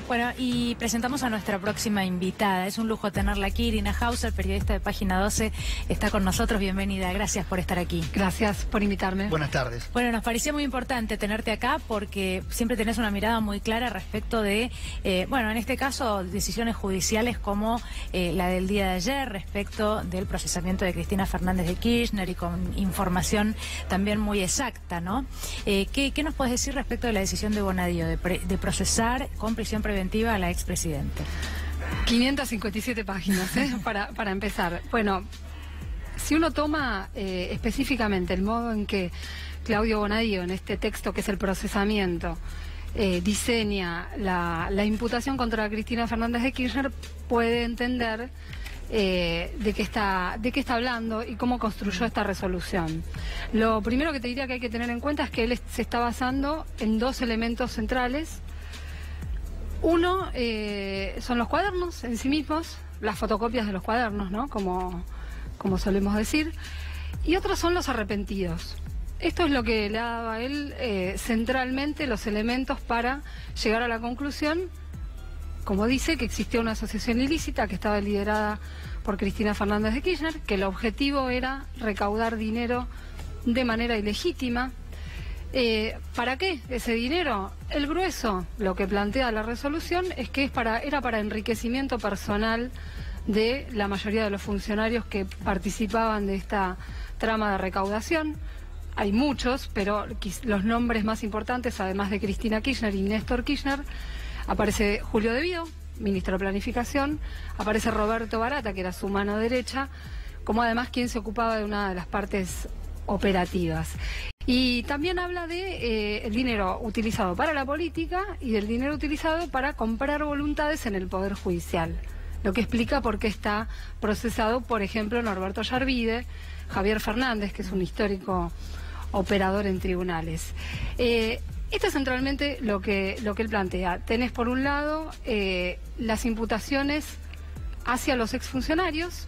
Bueno, y presentamos a nuestra próxima invitada. Es un lujo tenerla aquí. Irina Hauser, periodista de Página 12, está con nosotros. Bienvenida, gracias por estar aquí. Gracias por invitarme. Buenas tardes. Bueno, nos parecía muy importante tenerte acá porque siempre tenés una mirada muy clara respecto de, bueno, en este caso, decisiones judiciales como la del día de ayer respecto del procesamiento de Cristina Fernández de Kirchner y con información también muy exacta, ¿no? ¿Qué nos puedes decir respecto de la decisión de Bonadío de procesar con prisión preventiva a la expresidenta? 557 páginas, para empezar. Bueno, si uno toma específicamente el modo en que Claudio Bonadío, en este texto que es el procesamiento, diseña la imputación contra Cristina Fernández de Kirchner, puede entender de qué está hablando y cómo construyó esta resolución. Lo primero que te diría que hay que tener en cuenta es que él se está basando en dos elementos centrales. Uno son los cuadernos en sí mismos, las fotocopias de los cuadernos, ¿no? Como solemos decir. Y otros son los arrepentidos. Esto es lo que le ha dado a él centralmente los elementos para llegar a la conclusión, como dice, que existía una asociación ilícita que estaba liderada por Cristina Fernández de Kirchner, que el objetivo era recaudar dinero de manera ilegítima. ¿Para qué ese dinero? El grueso, lo que plantea la resolución, es que era para enriquecimiento personal de la mayoría de los funcionarios que participaban de esta trama de recaudación. Hay muchos, pero los nombres más importantes, además de Cristina Kirchner y Néstor Kirchner, aparece Julio De Vido, ministro de Planificación, aparece Roberto Barata, que era su mano derecha, como además quien se ocupaba de una de las partes operativas. Y también habla de el dinero utilizado para la política y del dinero utilizado para comprar voluntades en el Poder Judicial. Lo que explica por qué está procesado, por ejemplo, Norberto Yarvide, Javier Fernández, que es un histórico operador en tribunales. Esto es centralmente lo que él plantea. Tenés por un lado las imputaciones hacia los exfuncionarios,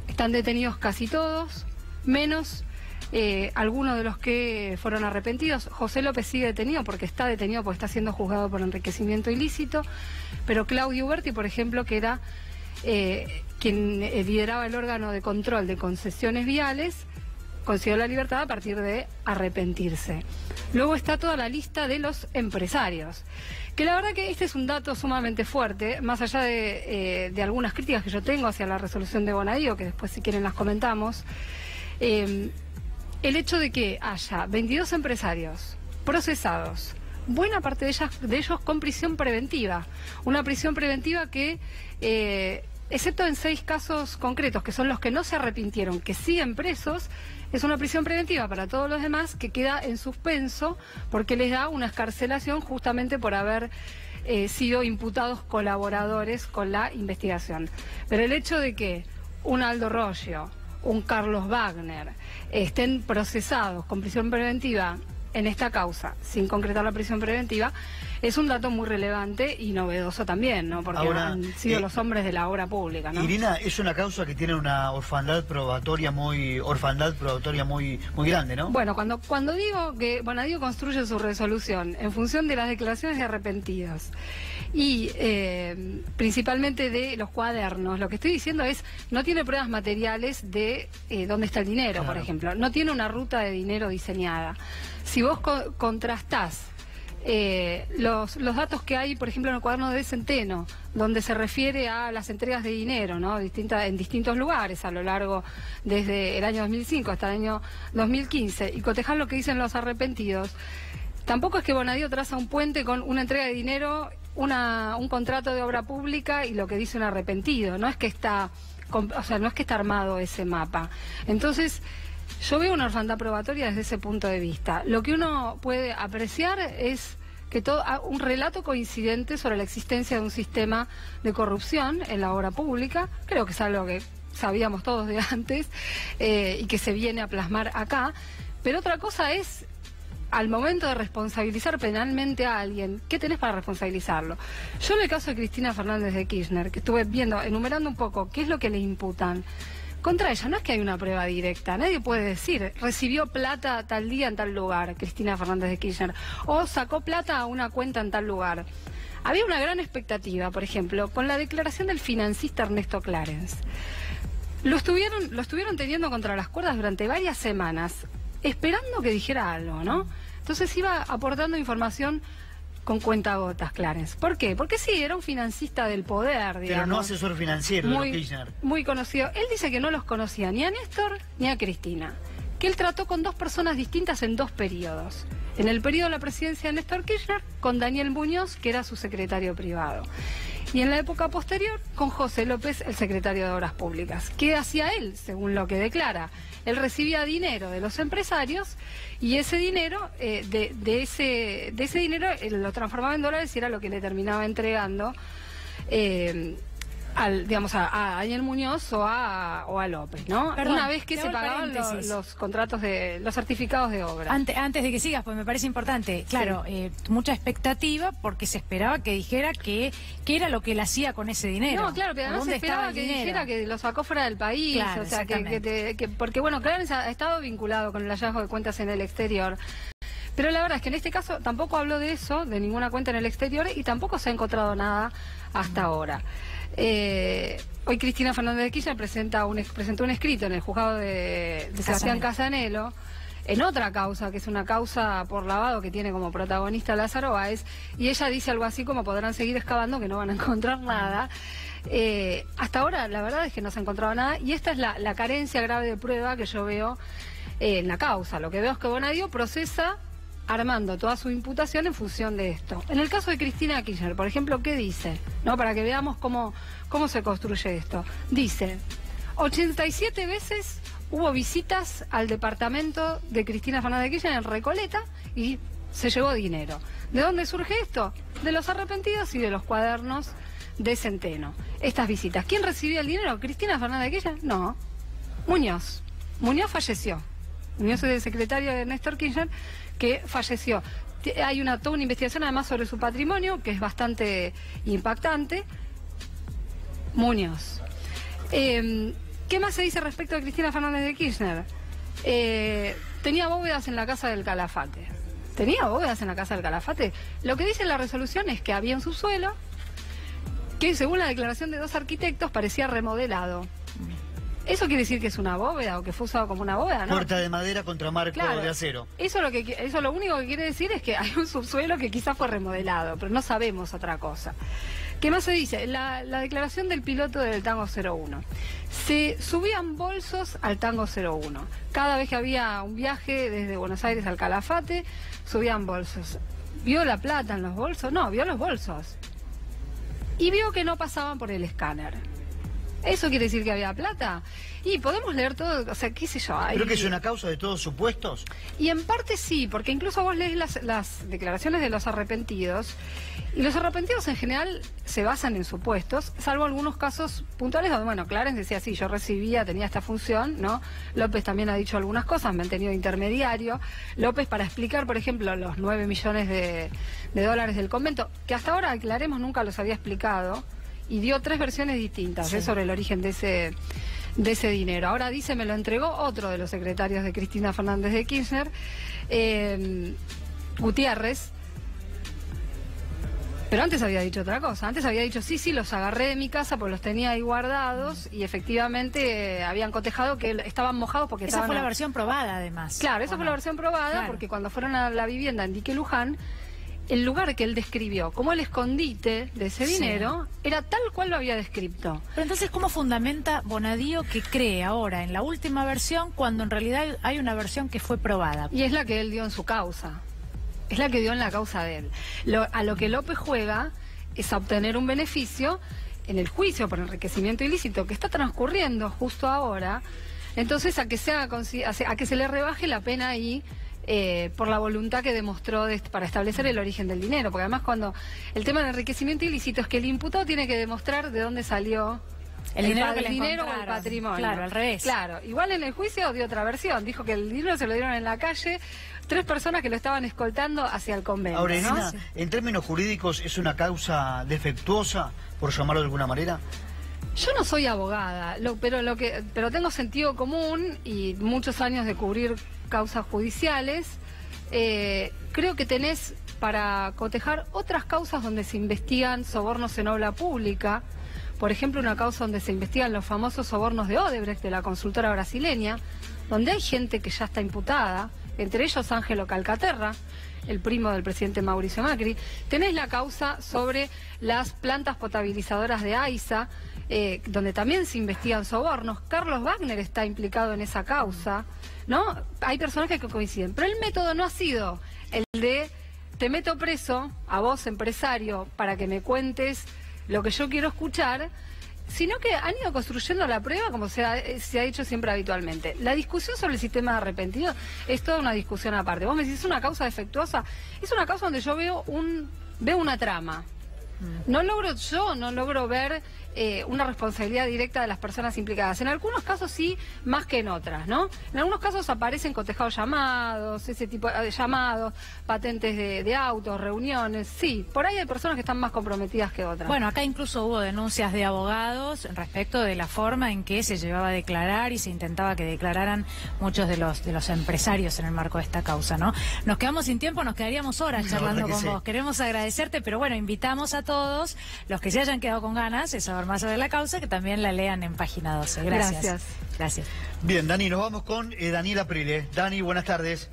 están detenidos casi todos, menos algunos de los que fueron arrepentidos. José López sigue detenido porque está siendo juzgado por enriquecimiento ilícito, pero Claudio Uberti, por ejemplo, que era quien lideraba el órgano de control de concesiones viales, consiguió la libertad a partir de arrepentirse. Luego está toda la lista de los empresarios, que la verdad que este es un dato sumamente fuerte, más allá de algunas críticas que yo tengo hacia la resolución de Bonadío, que después si quieren las comentamos. El hecho de que haya 22 empresarios procesados, buena parte de ellos con prisión preventiva, una prisión preventiva que, excepto en 6 casos concretos, que son los que no se arrepintieron, que siguen presos, es una prisión preventiva para todos los demás que queda en suspenso porque les da una excarcelación justamente por haber sido imputados colaboradores con la investigación. Pero el hecho de que un Aldo Roggio, un Carlos Wagner, estén procesados con prisión preventiva en esta causa, sin concretar la prisión preventiva, es un dato muy relevante y novedoso también, ¿no? Porque ahora, han sido los hombres de la obra pública, ¿no? Irina, es una causa que tiene una orfandad probatoria muy grande, ¿no? Bueno, cuando digo que Bonadío construye su resolución en función de las declaraciones de arrepentidos y principalmente de los cuadernos, lo que estoy diciendo es, no tiene pruebas materiales de dónde está el dinero, claro. Por ejemplo, no tiene una ruta de dinero diseñada. Si vos contrastás los datos que hay, por ejemplo, en el cuaderno de Centeno, donde se refiere a las entregas de dinero, ¿no? En distintos lugares a lo largo, desde el año 2005 hasta el año 2015, y cotejar lo que dicen los arrepentidos, tampoco es que Bonadío traza un puente con una entrega de dinero, un contrato de obra pública y lo que dice un arrepentido. No es que está armado ese mapa. Entonces, yo veo una orfandad probatoria desde ese punto de vista. Lo que uno puede apreciar es que un relato coincidente sobre la existencia de un sistema de corrupción en la obra pública, creo que es algo que sabíamos todos de antes y que se viene a plasmar acá, pero otra cosa es, al momento de responsabilizar penalmente a alguien, ¿qué tenés para responsabilizarlo? Yo en el caso de Cristina Fernández de Kirchner, que estuve enumerando un poco qué es lo que le imputan, Contra ella no es que hay una prueba directa, nadie puede decir, recibió plata tal día en tal lugar, Cristina Fernández de Kirchner, o sacó plata a una cuenta en tal lugar. Había una gran expectativa, por ejemplo, con la declaración del financista Ernesto Clarence. Lo estuvieron teniendo contra las cuerdas durante varias semanas, esperando que dijera algo, ¿no? Entonces iba aportando información con cuentagotas, Clarence. ¿Por qué? Porque sí, era un financista del poder, digamos. Pero no asesor financiero de los Kirchner. Muy conocido. Él dice que no los conocía ni a Néstor ni a Cristina. Que él trató con dos personas distintas en dos periodos. En el periodo de la presidencia de Néstor Kirchner, con Daniel Muñoz, que era su secretario privado. Y en la época posterior, con José López, el secretario de Obras Públicas. ¿Qué hacía él, según lo que declara? Él recibía dinero de los empresarios y ese dinero, de ese dinero lo transformaba en dólares y era lo que le terminaba entregando a Daniel Muñoz o a López, ¿no? Perdón, una vez que se pagaban los contratos los certificados de obra. Antes de que sigas, pues me parece importante, claro, mucha expectativa porque se esperaba que dijera qué era lo que él hacía con ese dinero. No, claro, pero además se esperaba que dijera que lo sacó fuera del país, claro, o sea, porque bueno, Clarence ha estado vinculado con el hallazgo de cuentas en el exterior. Pero la verdad es que en este caso tampoco habló de eso, de ninguna cuenta en el exterior, y tampoco se ha encontrado nada hasta ahora. Hoy Cristina Fernández de Kirchner presentó un escrito en el juzgado de Sebastián Casanelo, en otra causa, que es una causa por lavado que tiene como protagonista Lázaro Báez, y ella dice algo así como podrán seguir excavando que no van a encontrar nada. Hasta ahora la verdad es que no se ha encontrado nada, y esta es la carencia grave de prueba que yo veo en la causa. Lo que veo es que Bonadío procesa armando toda su imputación en función de esto. En el caso de Cristina Kirchner, por ejemplo, ¿qué dice? ¿No? Para que veamos cómo se construye esto. Dice, 87 veces hubo visitas al departamento de Cristina Fernández de Kirchner en Recoleta y se llevó dinero. ¿De dónde surge esto? De los arrepentidos y de los cuadernos de Centeno. Estas visitas. ¿Quién recibía el dinero? ¿Cristina Fernández de Kirchner? No. Muñoz. Muñoz falleció. Muñoz es el secretario de Néstor Kirchner, que falleció. Hay toda una investigación además sobre su patrimonio, que es bastante impactante. Muñoz. ¿Qué más se dice respecto de Cristina Fernández de Kirchner? Tenía bóvedas en la casa del Calafate. ¿Tenía bóvedas en la casa del Calafate? Lo que dice la resolución es que había un subsuelo que, según la declaración de dos arquitectos, parecía remodelado. ¿Eso quiere decir que es una bóveda o que fue usado como una bóveda? ¿No? Puerta de madera contra marco de acero. Eso lo único que quiere decir es que hay un subsuelo que quizás fue remodelado, pero no sabemos otra cosa. ¿Qué más se dice? La declaración del piloto del Tango 01. Se subían bolsos al Tango 01. Cada vez que había un viaje desde Buenos Aires al Calafate, subían bolsos. ¿Vio la plata en los bolsos? No, vio los bolsos. Y vio que no pasaban por el escáner. ¿Eso quiere decir que había plata? Y podemos leer todo, o sea, qué sé yo. ¿Creo que es una causa de todos supuestos? Y en parte sí, porque incluso vos lees las declaraciones de los arrepentidos, y los arrepentidos en general se basan en supuestos, salvo algunos casos puntuales donde, bueno, Clarence decía, sí, yo tenía esta función, ¿no? López también ha dicho algunas cosas, me han tenido intermediario. López para explicar, por ejemplo, los 9 millones de dólares del convento, que hasta ahora, aclaremos, nunca los había explicado, y dio 3 versiones distintas sobre el origen de ese dinero. Ahora dice, me lo entregó otro de los secretarios de Cristina Fernández de Kirchner, Gutiérrez, pero antes había dicho otra cosa. Antes había dicho, sí, los agarré de mi casa porque los tenía ahí guardados y efectivamente habían cotejado que estaban mojados porque esa fue la versión probada, además. Claro, esa fue la versión probada, porque cuando fueron a la vivienda en Dique Luján, el lugar que él describió como el escondite de ese dinero era tal cual lo había descrito. Pero entonces, ¿cómo fundamenta Bonadío que cree ahora en la última versión cuando en realidad hay una versión que fue probada? Y es la que él dio en su causa. Es la que dio en la causa de él. A lo que López juega es a obtener un beneficio en el juicio por enriquecimiento ilícito que está transcurriendo justo ahora. Entonces, a que se le rebaje la pena ahí, por la voluntad que demostró para establecer el origen del dinero, porque además cuando el tema del enriquecimiento ilícito es que el imputado tiene que demostrar de dónde salió el dinero o el patrimonio. Claro, al revés. Claro, igual en el juicio dio otra versión, dijo que el dinero se lo dieron en la calle 3 personas que lo estaban escoltando hacia el convento. Ahora, Elena, ¿no? en términos jurídicos, ¿es una causa defectuosa, por llamarlo de alguna manera? Yo no soy abogada, pero tengo sentido común y muchos años de cubrir causas judiciales. Creo que tenés para cotejar otras causas donde se investigan sobornos en obra pública. Por ejemplo, una causa donde se investigan los famosos sobornos de Odebrecht, de la consultora brasileña, donde hay gente que ya está imputada, entre ellos Ángelo Calcaterra, el primo del presidente Mauricio Macri. Tenés la causa sobre las plantas potabilizadoras de AISA, donde también se investigan sobornos. Carlos Wagner está implicado en esa causa, ¿no? Hay personajes que coinciden, pero el método no ha sido el de te meto preso a vos, empresario, para que me cuentes lo que yo quiero escuchar, sino que han ido construyendo la prueba como se ha hecho siempre habitualmente. La discusión sobre el sistema de arrepentidos es toda una discusión aparte. Vos me decís, ¿es una causa defectuosa? Es una causa donde yo veo una trama. No logro ver una responsabilidad directa de las personas implicadas. En algunos casos sí, más que en otras, ¿no? En algunos casos aparecen cotejados llamados, ese tipo de llamados, patentes de autos, reuniones. Sí, por ahí hay personas que están más comprometidas que otras. Bueno, acá incluso hubo denuncias de abogados respecto de la forma en que se llevaba a declarar y se intentaba que declararan muchos de los empresarios en el marco de esta causa, ¿no? Nos quedamos sin tiempo, nos quedaríamos horas charlando con vos. Queremos agradecerte, pero bueno, invitamos a todos los que se hayan quedado con ganas de saber más sobre la causa, que también la lean en página 12. Gracias. Gracias. Gracias. Bien, Dani, nos vamos con Daniel Aprile. Dani, buenas tardes.